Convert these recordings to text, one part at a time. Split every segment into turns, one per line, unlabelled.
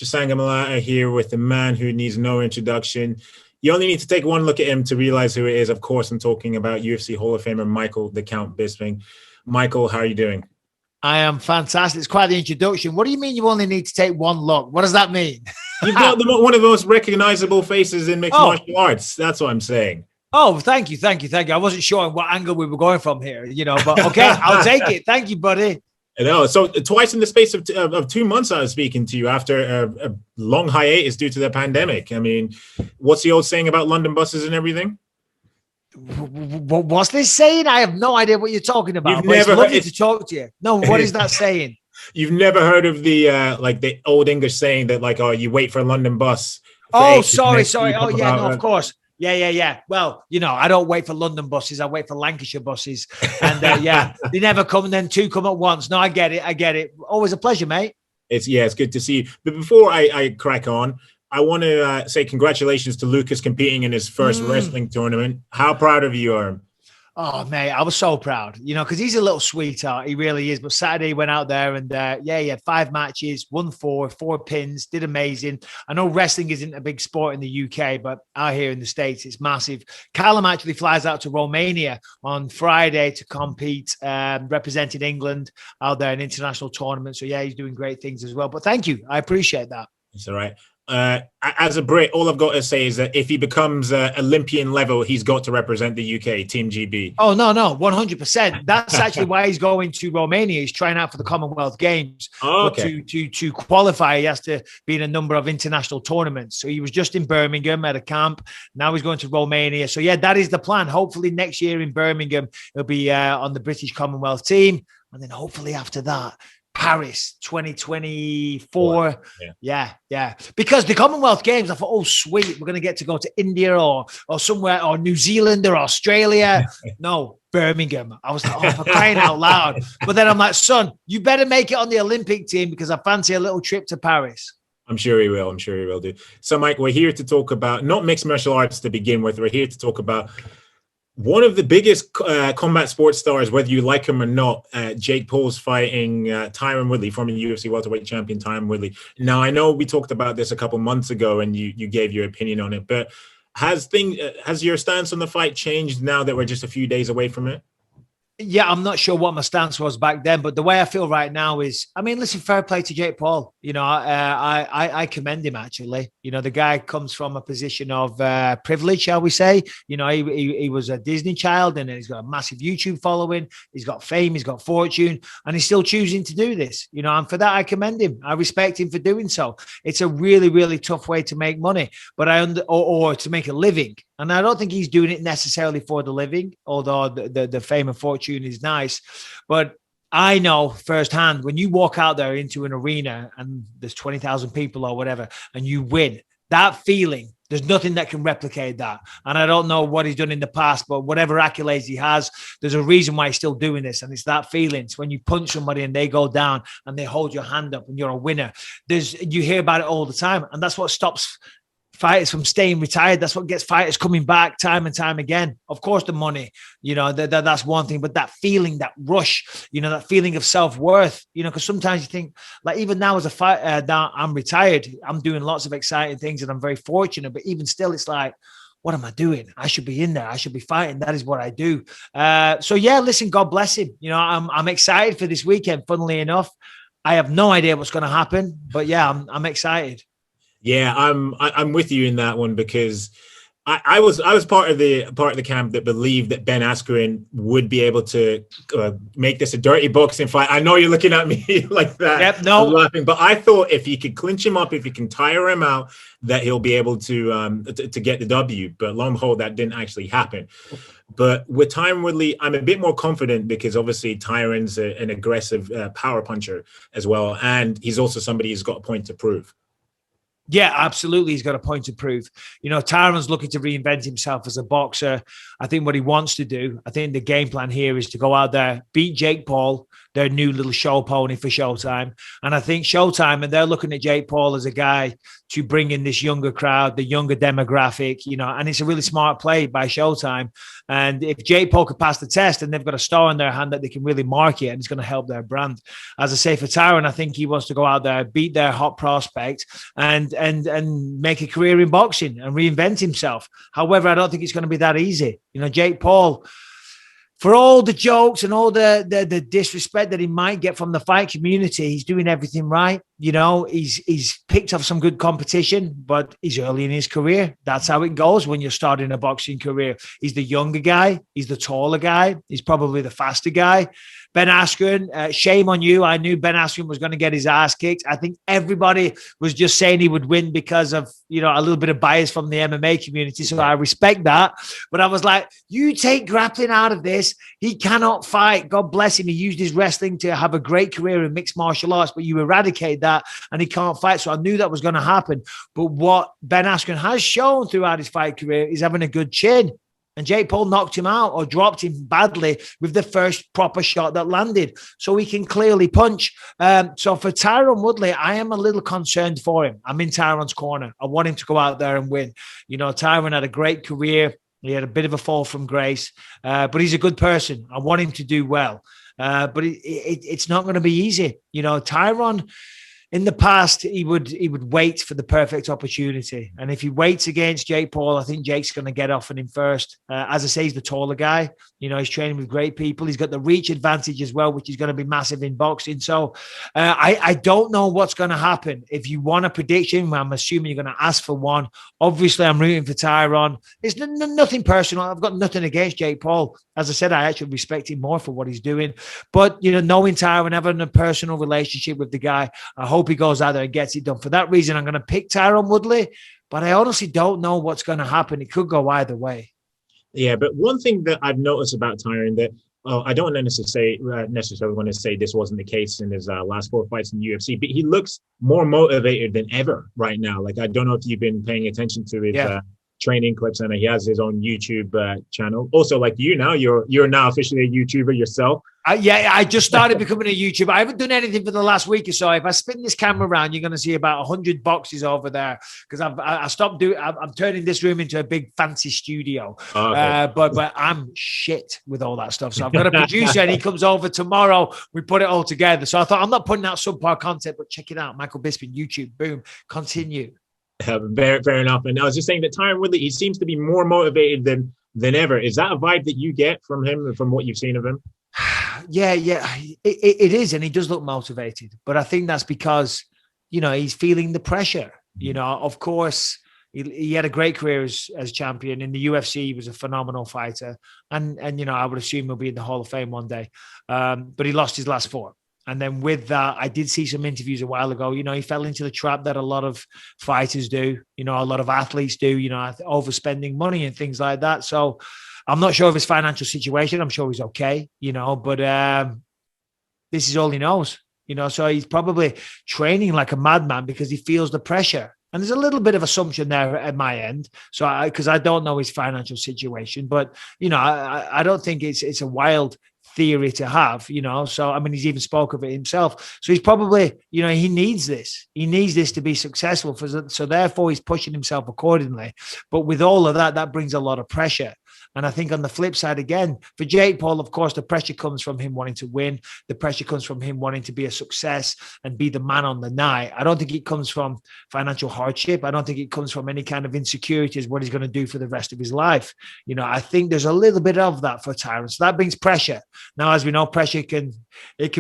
Chisanga Malata here with the man who needs no introduction. You only need to take one look at him to realize who it is. Of course, I'm talking about UFC Hall of Famer Michael the Count Bisping. Michael, how are you doing?
I am fantastic. It's quite the introduction. What do you mean you only need to take one look? What does that mean?
You've got one of the most recognizable faces in mixed martial arts. That's what I'm saying.
Oh, thank you. I wasn't sure what angle we were going from here, but okay, I'll take it. Thank you, buddy.
I know. So twice in the space of 2 months I was speaking to you after a long hiatus due to the pandemic. I mean, what's the old saying about London buses and everything?
What's this saying? I have no idea what you're talking about.
It's
lovely to talk to you. No, what is that saying?
You've never heard of the old English saying that you wait for a London bus.
Oh, sorry. Oh, yeah, no, of course. Yeah. Well, I don't wait for London buses. I wait for Lancashire buses. And they never come and then two come at once. No, I get it. Always a pleasure, mate.
It's good to see you. But before I crack on, I want to say congratulations to Lucas competing in his first wrestling tournament. How proud of you are?
Oh, mate, I was so proud, because he's a little sweetheart. He really is. But Saturday he went out there and, he had 5 matches, won 4 pins, did amazing. I know wrestling isn't a big sport in the UK, but out here in the States, it's massive. Callum actually flies out to Romania on Friday to compete, representing England out there in international tournaments. So, yeah, he's doing great things as well. But thank you. I appreciate that.
It's all right. As a Brit, all I've got to say is that if he becomes Olympian level, he's got to represent the UK, Team GB.
Oh, no, 100%. That's actually why he's going to Romania. He's trying out for the Commonwealth Games.
Oh, okay.
But to qualify, he has to be in a number of international tournaments. So he was just in Birmingham at a camp. Now he's going to Romania. So, yeah, that is the plan. Hopefully next year in Birmingham, he'll be on the British Commonwealth team. And then hopefully after that, Paris 2024. Yeah. Because the Commonwealth Games, I thought, oh, sweet, we're going to get to go to India or somewhere, or New Zealand or Australia. No, Birmingham. I was like, oh, for crying out loud. But then I'm like, son, you better make it on the Olympic team because I fancy a little trip to Paris.
I'm sure he will do. So, Mike, we're here to talk about not mixed martial arts to begin with. We're here to talk about one of the biggest combat sports stars, whether you like him or not. Jake Paul's fighting Tyron Woodley, former UFC welterweight champion Tyron Woodley. Now, I know we talked about this a couple months ago and you gave your opinion on it, but has your stance on the fight changed now that we're just a few days away from it?
Yeah, I'm not sure what my stance was back then, but the way I feel right now is, listen, fair play to Jake Paul. I commend him, actually. The guy comes from a position of privilege, shall we say. He was a Disney child, and then he's got a massive YouTube following. He's got fame, he's got fortune, and he's still choosing to do this. And for that, I commend him. I respect him for doing so. It's a really, really tough way to make money, but or to make a living. And I don't think he's doing it necessarily for the living, although the fame and fortune is nice. But I know firsthand, when you walk out there into an arena and there's 20,000 people or whatever, and you win, that feeling, there's nothing that can replicate that. And I don't know what he's done in the past, but whatever accolades he has, there's a reason why he's still doing this. And it's that feeling. It's when you punch somebody and they go down and they hold your hand up and you're a winner. You hear about it all the time. And that's what stops fighters from staying retired. That's what gets fighters coming back time and time again. Of course, the money, that's one thing, but that feeling, that rush, that feeling of self-worth, because sometimes you think, like, even now as a fighter, now I'm retired, I'm doing lots of exciting things and I'm very fortunate, but even still, it's like, what am I doing? I should be in there. I should be fighting. That is what I do. So yeah, listen, God bless him. I'm excited for this weekend. Funnily enough, I have no idea what's going to happen, but yeah, I'm excited.
Yeah, I'm with you in that one because I was part of the camp that believed that Ben Askren would be able to make this a dirty boxing fight. I know you're looking at me like that.
Yep, no,
I'm laughing, but I thought if he could clinch him up, if he can tire him out, that he'll be able to get the W. But lo and behold, that didn't actually happen. But with Tyron Woodley, I'm a bit more confident because obviously Tyron's an aggressive power puncher as well, and he's also somebody who's got a point to prove.
Yeah, absolutely. He's got a point to prove. Tyron's looking to reinvent himself as a boxer. I think what he wants to do, I think the game plan here is to go out there, beat Jake Paul, their new little show pony for Showtime. And I think Showtime, and they're looking at Jake Paul as a guy to bring in this younger crowd, the younger demographic, and it's a really smart play by Showtime. And if Jake Paul could pass the test, and they've got a star in their hand that they can really market, and it's going to help their brand. As I say, for Tyron, I think he wants to go out there, beat their hot prospect, and make a career in boxing and reinvent himself. However, I don't think it's going to be that easy. Jake Paul, for all the jokes and all the disrespect that he might get from the fight community, he's doing everything right. He's picked up some good competition, but he's early in his career. That's how it goes when you're starting a boxing career. He's the younger guy. He's the taller guy. He's probably the faster guy. Ben Askren, shame on you. I knew Ben Askren was going to get his ass kicked. I think everybody was just saying he would win because of, a little bit of bias from the MMA community. So I respect that. But I was like, you take grappling out of this. He cannot fight. God bless him. He used his wrestling to have a great career in mixed martial arts, but you eradicate that and he can't fight. So I knew that was going to happen. But what Ben Askren has shown throughout his fight career is having a good chin. And Jake Paul knocked him out or dropped him badly with the first proper shot that landed. So he can clearly punch. So for Tyron Woodley, I am a little concerned for him. I'm in Tyron's corner. I want him to go out there and win. Tyron had a great career. He had a bit of a fall from grace, but he's a good person. I want him to do well. But it's not going to be easy. Tyron, in the past, he would wait for the perfect opportunity. And if he waits against Jake Paul, I think Jake's going to get off on him first. As I say, he's the taller guy. He's training with great people. He's got the reach advantage as well, which is going to be massive in boxing. So I don't know what's going to happen. If you want a prediction, I'm assuming you're going to ask for one. Obviously, I'm rooting for Tyron. It's nothing personal. I've got nothing against Jake Paul. As I said, I actually respect him more for what he's doing. But, knowing Tyron, having a personal relationship with the guy, I hope he goes out there and gets it done. For that reason, I'm going to pick Tyron Woodley, but I honestly don't know what's going to happen. It could go either way.
Yeah, but one thing that I've noticed about Tyron that I don't necessarily want to say this wasn't the case in his last 4 fights in the UFC, but he looks more motivated than ever right now. Like, I don't know if you've been paying attention to his training clips, and he has his own YouTube channel. Also, like you're now officially a YouTuber yourself.
I just started becoming a YouTuber. I haven't done anything for the last week or so. If I spin this camera around, you're going to see about 100 boxes over there because I stopped doing. I'm turning this room into a big fancy studio. Oh, okay. But I'm shit with all that stuff. So I've got a producer, and he comes over tomorrow. We put it all together. So I thought, I'm not putting out subpar content, but check it out, Michael Bisping, YouTube. Boom, continue.
Fair enough. And I was just saying that Tyron Woodley, he seems to be more motivated than ever. Is that a vibe that you get from him, from what you've seen of him?
Yeah, it is. And he does look motivated. But I think that's because, he's feeling the pressure. Of course, he had a great career as champion. In the UFC, he was a phenomenal fighter. And I would assume he'll be in the Hall of Fame one day. But he lost his last 4. And then with that, I did see some interviews a while ago. He fell into the trap that a lot of fighters do, a lot of athletes do, overspending money and things like that. So I'm not sure of his financial situation. I'm sure he's okay, but this is all he knows, so he's probably training like a madman because he feels the pressure. And there's a little bit of assumption there at my end. So because I don't know his financial situation, but, I don't think it's a wild theory to have, so I mean, he's even spoke of it himself. So he's probably, he needs this. He needs this to be successful. So therefore, he's pushing himself accordingly. But with all of that brings a lot of pressure. And I think on the flip side, again, for Jake Paul, of course, the pressure comes from him wanting to win. The pressure comes from him wanting to be a success and be the man on the night. I don't think it comes from financial hardship. I don't think it comes from any kind of insecurity as what he's going to do for the rest of his life. I think there's a little bit of that for Tyron. So that brings pressure. Now, as we know, pressure can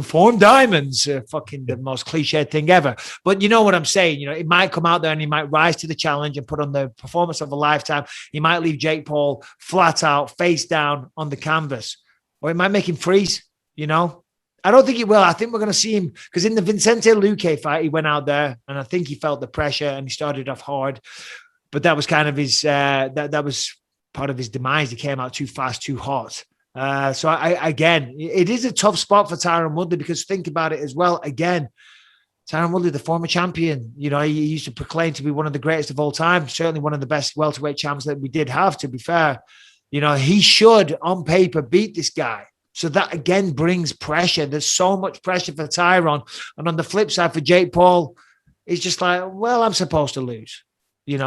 form diamonds. Fucking the most cliched thing ever. But you know what I'm saying? It might come out there and he might rise to the challenge and put on the performance of a lifetime. He might leave Jake Paul flat out, face down on the canvas, or it might make him freeze. I don't think he will. I think we're going to see him because in the Vicente Luque fight, he went out there and I think he felt the pressure and he started off hard, but that was kind of his, that was part of his demise. He came out too fast, too hot. So again, it is a tough spot for Tyron Woodley because think about it as well. Again, Tyron Woodley, the former champion, he used to proclaim to be one of the greatest of all time, certainly one of the best welterweight champs that we did have, to be fair. He should, on paper, beat this guy. So that again brings pressure. There's so much pressure for Tyron. And on the flip side for Jake Paul, it's just like, well, I'm supposed to lose.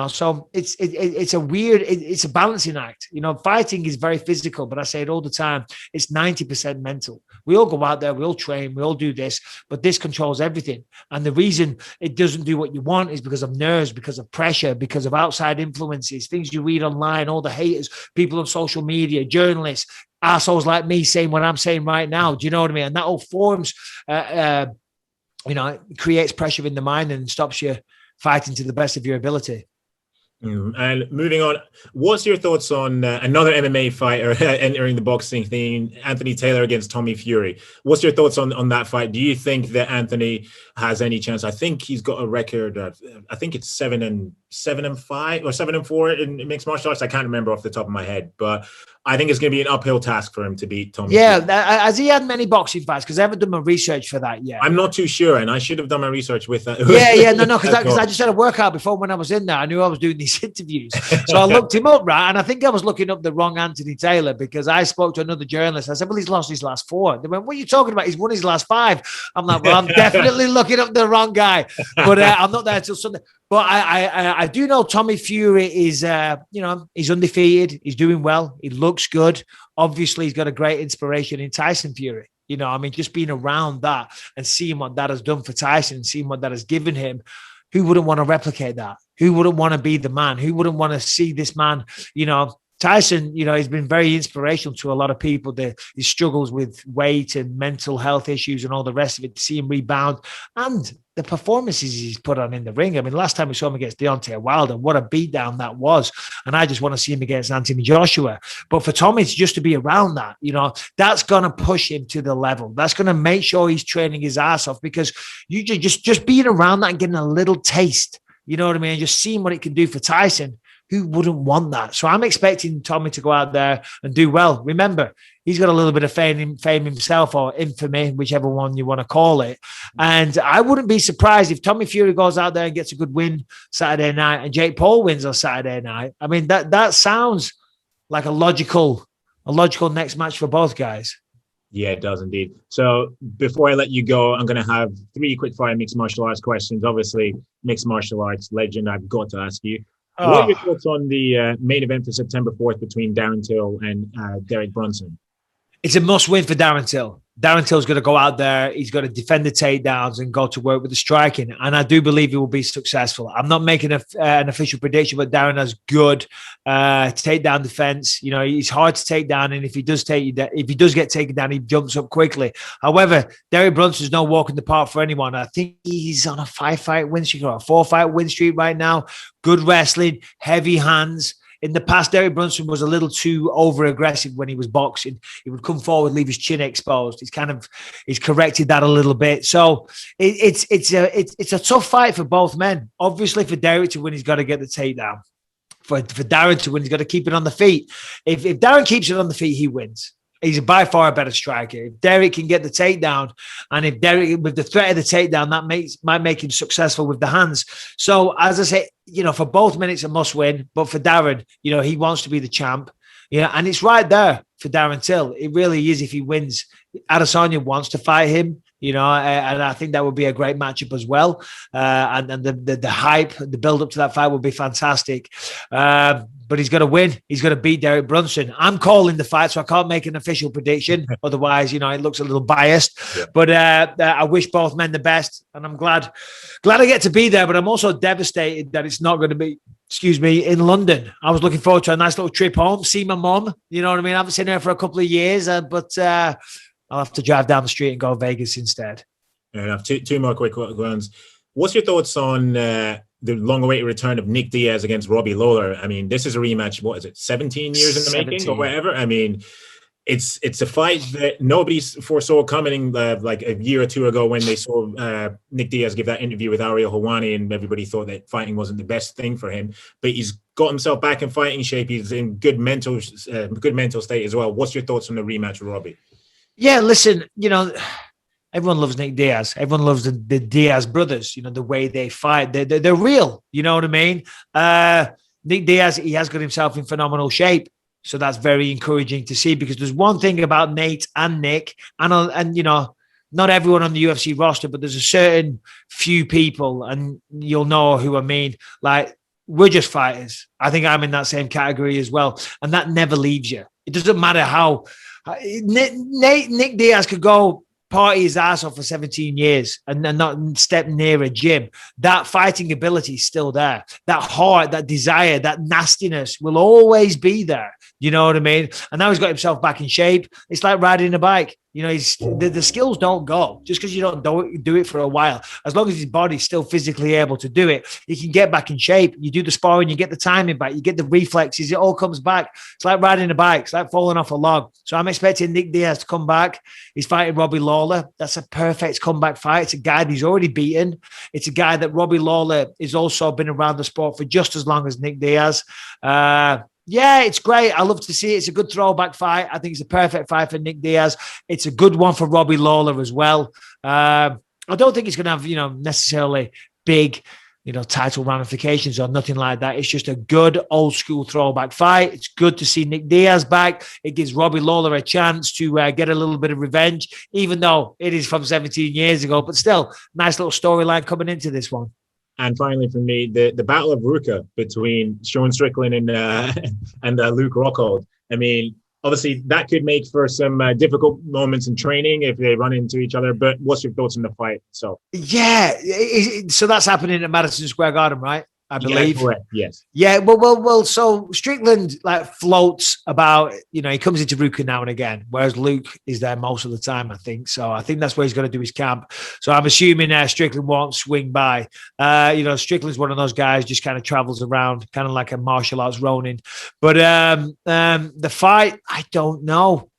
So it's a weird, it's a balancing act. Fighting is very physical, but I say it all the time. It's 90% mental. We all go out there, we all train, we all do this, but this controls everything. And the reason it doesn't do what you want is because of nerves, because of pressure, because of outside influences, things you read online, all the haters, people on social media, journalists, assholes like me saying what I'm saying right now. Do you know what I mean? And that all forms, it creates pressure in the mind and stops you fighting to the best of your ability.
And moving on, what's your thoughts on another MMA fighter entering the boxing thing, Anthony Taylor against Tommy Fury? What's your thoughts on that fight? Do you think that Anthony has any chance? I think he's got a record of, I think it's 7-5 or 7-4 in mixed martial arts. I can't remember off the top of my head, but I think it's going to be an uphill task for him to beat Tommy.
Yeah, has he had many boxing fights? Because I haven't done my research for that yet.
I'm not too sure, and I should have done my research with that.
No, because I just had a workout before when I was in there. I knew I was doing these interviews. So I looked him up, right? And I think I was looking up the wrong Anthony Taylor because I spoke to another journalist. I said, well, he's lost his last 4. They went, what are you talking about? He's won his last 5. I'm like, well, I'm definitely looking up the wrong guy. But I'm not there till Sunday. But I do know Tommy Fury is, he's undefeated. He's doing well. He looks good. Obviously, he's got a great inspiration in Tyson Fury. Just being around that and seeing what that has done for Tyson, seeing what that has given him, who wouldn't want to replicate that? Who wouldn't want to be the man? Who wouldn't want to see this man, Tyson, he's been very inspirational to a lot of people. His struggles with weight and mental health issues and all the rest of it, to see him rebound and the performances he's put on in the ring. Last time we saw him against Deontay Wilder, what a beatdown that was. And I just want to see him against Anthony Joshua. But for Tommy, it's just to be around that, that's going to push him to the level. That's going to make sure he's training his ass off, because you just being around that and getting a little taste, just seeing what it can do for Tyson. Who wouldn't want that? So I'm expecting Tommy to go out there and do well. Remember, he's got a little bit of fame himself, or infamy, whichever one you want to call it. And I wouldn't be surprised if Tommy Fury goes out there and gets a good win Saturday night and Jake Paul wins on Saturday night. That sounds like a logical next match for both guys.
Yeah, it does indeed. So before I let you go, I'm going to have 3 quick fire mixed martial arts questions. Obviously, mixed martial arts legend, I've got to ask you. What are your thoughts on the main event for September 4th between Darren Till and Derek Brunson?
It's a must win for Darren Till. Darren Till's going to go out there. He's got to defend the takedowns and go to work with the striking. And I do believe he will be successful. I'm not making an official prediction, but Darren has good takedown defense. He's hard to take down. And if he does get taken down, he jumps up quickly. However, Derek Brunson's no walk in the park for anyone. I think he's on a 5-fight win streak or a 4-fight win streak right now. Good wrestling, heavy hands. In the past, Derek Brunson was a little too over-aggressive when he was boxing. He would come forward, leave his chin exposed. He's corrected that a little bit. So it's a tough fight for both men. Obviously, for Derek to win, he's got to get the takedown. For Darren to win, he's got to keep it on the feet. If Darren keeps it on the feet, he wins. He's by far a better striker. If Derek can get the takedown, and if Derek, with the threat of the takedown, that might make him successful with the hands. So, as I say, for both men, it's a must win. But for Darren, he wants to be the champ. And it's right there for Darren Till. It really is. If he wins, Adesanya wants to fight him. And I think that would be a great matchup as well. And the hype, the build up to that fight would be fantastic. But he's got to win. He's got to beat Derek Brunson. I'm calling the fight, so I can't make an official prediction. Otherwise, it looks a little biased. Yeah. But I wish both men the best, and I'm glad I get to be there. But I'm also devastated that it's not going to be, in London. I was looking forward to a nice little trip home, see my mum. You know what I mean? I haven't seen her for a couple of years, but I'll have to drive down the street and go to Vegas instead.
Fair enough. Two more quick ones. What's your thoughts on the long-awaited return of Nick Diaz against Robbie Lawler? This is a rematch. What is it? 17 years in the making or whatever. It's a fight that nobody foresaw coming like a year or two ago when they saw Nick Diaz give that interview with Ariel Helwani, and everybody thought that fighting wasn't the best thing for him. But he's got himself back in fighting shape. He's in good mental state as well. What's your thoughts on the rematch with Robbie? Yeah,
listen, everyone loves Nick Diaz. Everyone loves the Diaz brothers, the way they fight. They're real, you know what I mean? Nick Diaz, he has got himself in phenomenal shape. So that's very encouraging to see, because there's one thing about Nate and Nick, and you know, not everyone on the UFC roster, but there's a certain few people, and you'll know who I mean. Like, we're just fighters. I think I'm in that same category as well. And that never leaves you. It doesn't matter how Nick Diaz could go party his ass off for 17 years and not step near a gym. That fighting ability is still there. That heart, that desire, that nastiness will always be there. You know what I mean? And now he's got himself back in shape. It's like riding a bike. You know, the skills don't go just because you don't do it for a while. As long as his body's still physically able to do it, he can get back in shape. You do the sparring, you get the timing back, you get the reflexes, it all comes back. It's like riding a bike. It's like falling off a log. So I'm expecting Nick Diaz to come back. He's fighting Robbie Lawler. That's a perfect comeback fight. It's a guy that he's already beaten. It's a guy that Robbie Lawler has also been around the sport for just as long as Nick Diaz. Yeah, it's great. I love to see it. It's a good throwback fight. I think it's a perfect fight for Nick Diaz. It's a good one for Robbie Lawler as well. I don't think it's going to have, you know, necessarily big, you know, title ramifications or nothing like that. It's just a good old school throwback fight. It's good to see Nick Diaz back. It gives Robbie Lawler a chance to get a little bit of revenge, even though it is from 17 years ago. But still, nice little storyline coming into this one.
And finally, for me, the Battle of Ruka between Sean Strickland and Luke Rockhold. I mean, obviously, that could make for some difficult moments in training if they run into each other. But what's your thoughts on the fight? So
yeah, so that's happening at Madison Square Garden, right? I believe.
Yeah, correct. Yes.
Yeah. Well. So Strickland like floats about. You know, he comes into Ruka now and again, whereas Luke is there most of the time. I think so. I think that's where he's going to do his camp. So I'm assuming Strickland won't swing by. You know, Strickland's one of those guys just kind of travels around, kind of like a martial arts Ronin. But the fight, I don't know.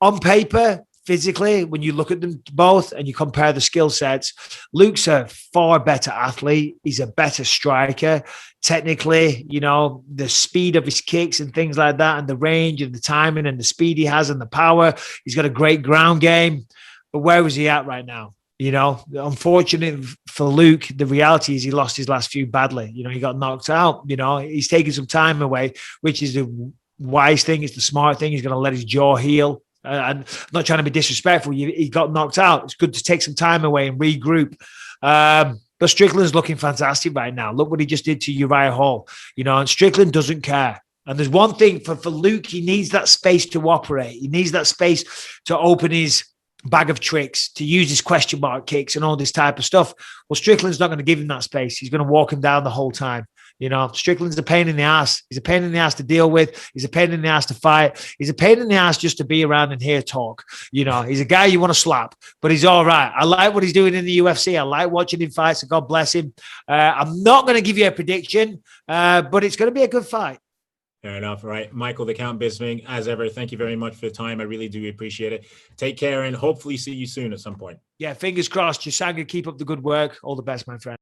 On paper, physically, when you look at them both and you compare the skill sets, Luke's a far better athlete. He's a better striker. Technically, you know, the speed of his kicks and things like that, and the range and the timing and the speed he has and the power. He's got a great ground game. But where is he at right now? You know, unfortunately for Luke, the reality is he lost his last few badly. You know, he got knocked out. You know, he's taking some time away, which is the wise thing. It's the smart thing. He's going to let his jaw heal. And I'm not trying to be disrespectful. He got knocked out. It's good to take some time away and regroup. But Strickland's looking fantastic right now. Look what he just did to Uriah Hall. You know, and Strickland doesn't care. And there's one thing for Luke, he needs that space to operate. He needs that space to open his bag of tricks, to use his question mark kicks and all this type of stuff. Well, Strickland's not going to give him that space. He's going to walk him down the whole time. You know, Strickland's a pain in the ass. He's a pain in the ass to deal with. He's a pain in the ass to fight. He's a pain in the ass just to be around and hear talk. You know, he's a guy you want to slap, but he's all right. I like what he's doing in the UFC. I like watching him fight, so God bless him. I'm not going to give you a prediction, but it's going to be a good fight.
Fair enough. All right. Michael, the Count Bisping, as ever, thank you very much for the time. I really do appreciate it. Take care and hopefully see you soon at some point.
Yeah, fingers crossed. Chisanga, keep up the good work. All the best, my friend.